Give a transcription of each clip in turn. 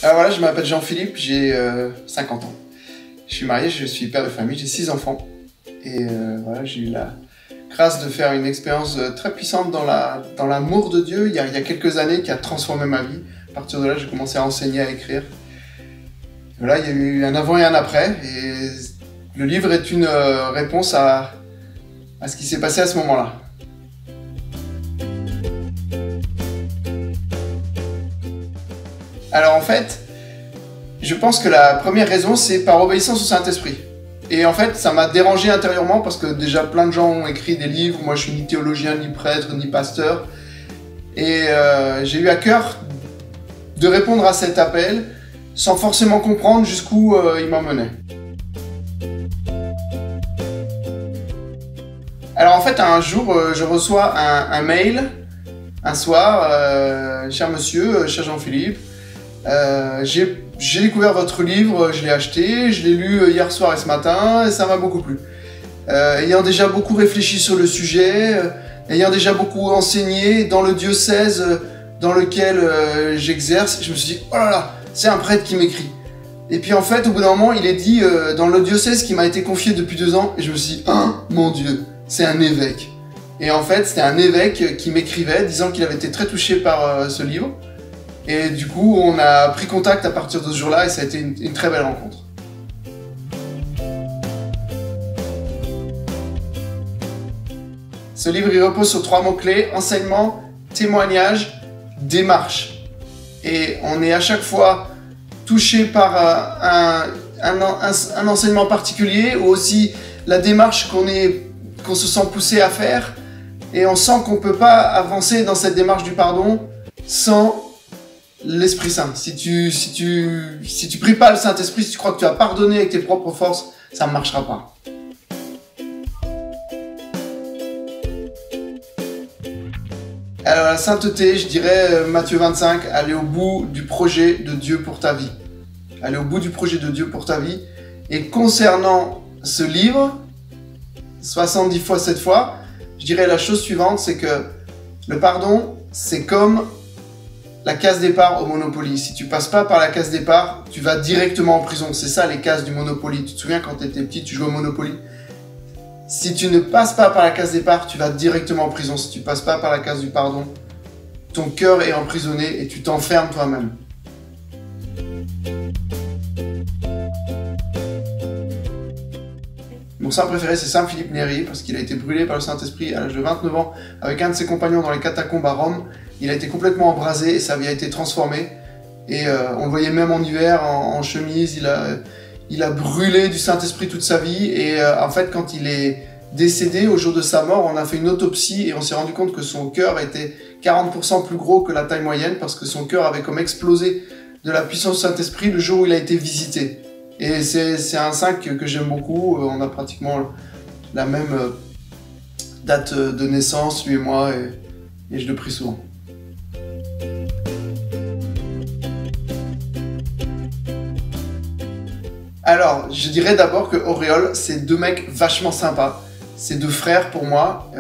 Alors voilà, je m'appelle Jean-Philippe, j'ai 50 ans. Je suis marié, je suis père de famille, j'ai 6 enfants. Et voilà, j'ai eu la grâce de faire une expérience très puissante dans l'amour de Dieu il y a quelques années qui a transformé ma vie. À partir de là, j'ai commencé à enseigner, à écrire. Et voilà, il y a eu un avant et un après. Et le livre est une réponse à ce qui s'est passé à ce moment-là. Alors en fait, je pense que la première raison, c'est par obéissance au Saint-Esprit. Et en fait, ça m'a dérangé intérieurement parce que déjà plein de gens ont écrit des livres. Moi, je suis ni théologien, ni prêtre, ni pasteur. Et j'ai eu à cœur de répondre à cet appel sans forcément comprendre jusqu'où il m'emmenait. Alors en fait, un jour, je reçois un mail, un soir, cher monsieur, cher Jean-Philippe, j'ai découvert votre livre, je l'ai acheté, je l'ai lu hier soir et ce matin, et ça m'a beaucoup plu. Ayant déjà beaucoup réfléchi sur le sujet, ayant déjà beaucoup enseigné dans le diocèse dans lequel j'exerce, je me suis dit, oh là là, c'est un prêtre qui m'écrit. Et puis en fait, au bout d'un moment, il est dit dans le diocèse qui m'a été confié depuis 2 ans, et je me suis dit, ah, mon Dieu, c'est un évêque. Et en fait, c'était un évêque qui m'écrivait, disant qu'il avait été très touché par ce livre. Et du coup, on a pris contact à partir de ce jour-là, et ça a été une très belle rencontre. Ce livre, il repose sur 3 mots-clés: enseignement, témoignage, démarche. Et on est à chaque fois touché par un enseignement particulier, ou aussi la démarche qu'on se sent poussé à faire. Et on sent qu'on ne peut pas avancer dans cette démarche du pardon sans l'Esprit Saint. Si tu pries pas le Saint-Esprit, si tu crois que tu as pardonné avec tes propres forces, ça ne marchera pas. Alors la sainteté, je dirais Matthieu 25, aller au bout du projet de Dieu pour ta vie. Aller au bout du projet de Dieu pour ta vie. Et concernant ce livre, 70 fois 7 fois, je dirais la chose suivante, c'est que le pardon, c'est comme la case départ au Monopoly. Si tu passes pas par la case départ, tu vas directement en prison. C'est ça les cases du Monopoly. Tu te souviens quand tu étais petit, tu jouais au Monopoly? Si tu ne passes pas par la case départ, tu vas directement en prison. Si tu passes pas par la case du pardon, ton cœur est emprisonné et tu t'enfermes toi-même. Mon saint préféré, c'est Saint Philippe Néri, parce qu'il a été brûlé par le Saint-Esprit à l'âge de 29 ans avec un de ses compagnons dans les catacombes à Rome. Il a été complètement embrasé et sa vie a été transformée. Et on le voyait même en hiver, en chemise, il a brûlé du Saint-Esprit toute sa vie. Et en fait, quand il est décédé, au jour de sa mort, on a fait une autopsie et on s'est rendu compte que son cœur était 40% plus gros que la taille moyenne, parce que son cœur avait comme explosé de la puissance du Saint-Esprit le jour où il a été visité. Et c'est un saint que j'aime beaucoup. On a pratiquement la même date de naissance, lui et moi, et je le prie souvent. Alors, je dirais d'abord que Auréole, c'est 2 mecs vachement sympas. C'est 2 frères pour moi.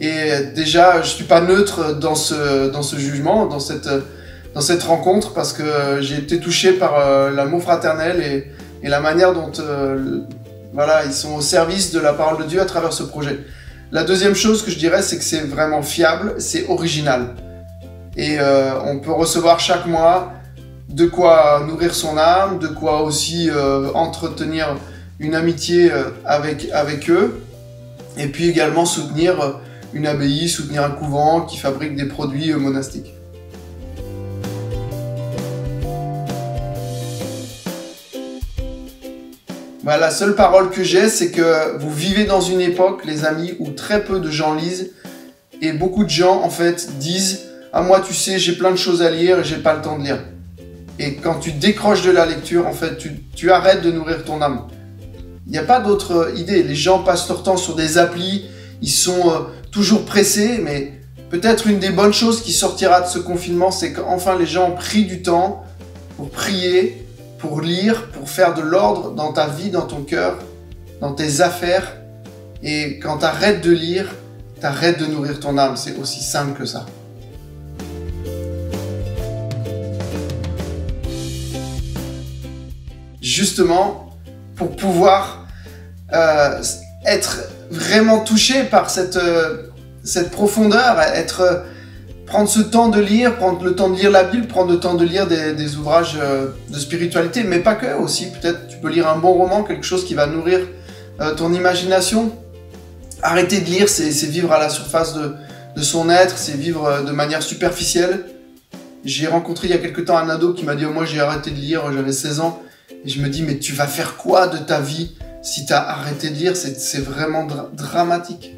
Et déjà, je suis pas neutre dans ce jugement, dans cette rencontre, parce que j'ai été touché par l'amour fraternel et la manière dont voilà, ils sont au service de la parole de Dieu à travers ce projet. La deuxième chose que je dirais, c'est que c'est vraiment fiable, c'est original. Et on peut recevoir chaque mois de quoi nourrir son âme, de quoi aussi entretenir une amitié avec eux, et puis également soutenir une abbaye, soutenir un couvent qui fabrique des produits monastiques. Bah, la seule parole que j'ai, c'est que vous vivez dans une époque, les amis, où très peu de gens lisent, et beaucoup de gens, en fait, disent « Ah, moi, tu sais, j'ai plein de choses à lire et j'ai pas le temps de lire. » Et quand tu décroches de la lecture, en fait, tu arrêtes de nourrir ton âme. Il n'y a pas d'autre idée. Les gens passent leur temps sur des applis, ils sont toujours pressés, mais peut-être une des bonnes choses qui sortira de ce confinement, c'est qu'enfin les gens ont pris du temps pour prier, pour lire, pour faire de l'ordre dans ta vie, dans ton cœur, dans tes affaires. Et quand tu arrêtes de lire, tu arrêtes de nourrir ton âme. C'est aussi simple que ça. justement pour pouvoir être vraiment touché par cette profondeur, prendre ce temps de lire, prendre le temps de lire la Bible, prendre le temps de lire des ouvrages de spiritualité, mais pas que aussi. Peut-être tu peux lire un bon roman, quelque chose qui va nourrir ton imagination. Arrêter de lire, c'est vivre à la surface de son être, c'est vivre de manière superficielle. J'ai rencontré il y a quelque temps un ado qui m'a dit « Moi j'ai arrêté de lire, j'avais 16 ans. » Et je me dis « Mais tu vas faire quoi de ta vie si tu as arrêté de lire ?» C'est vraiment dramatique.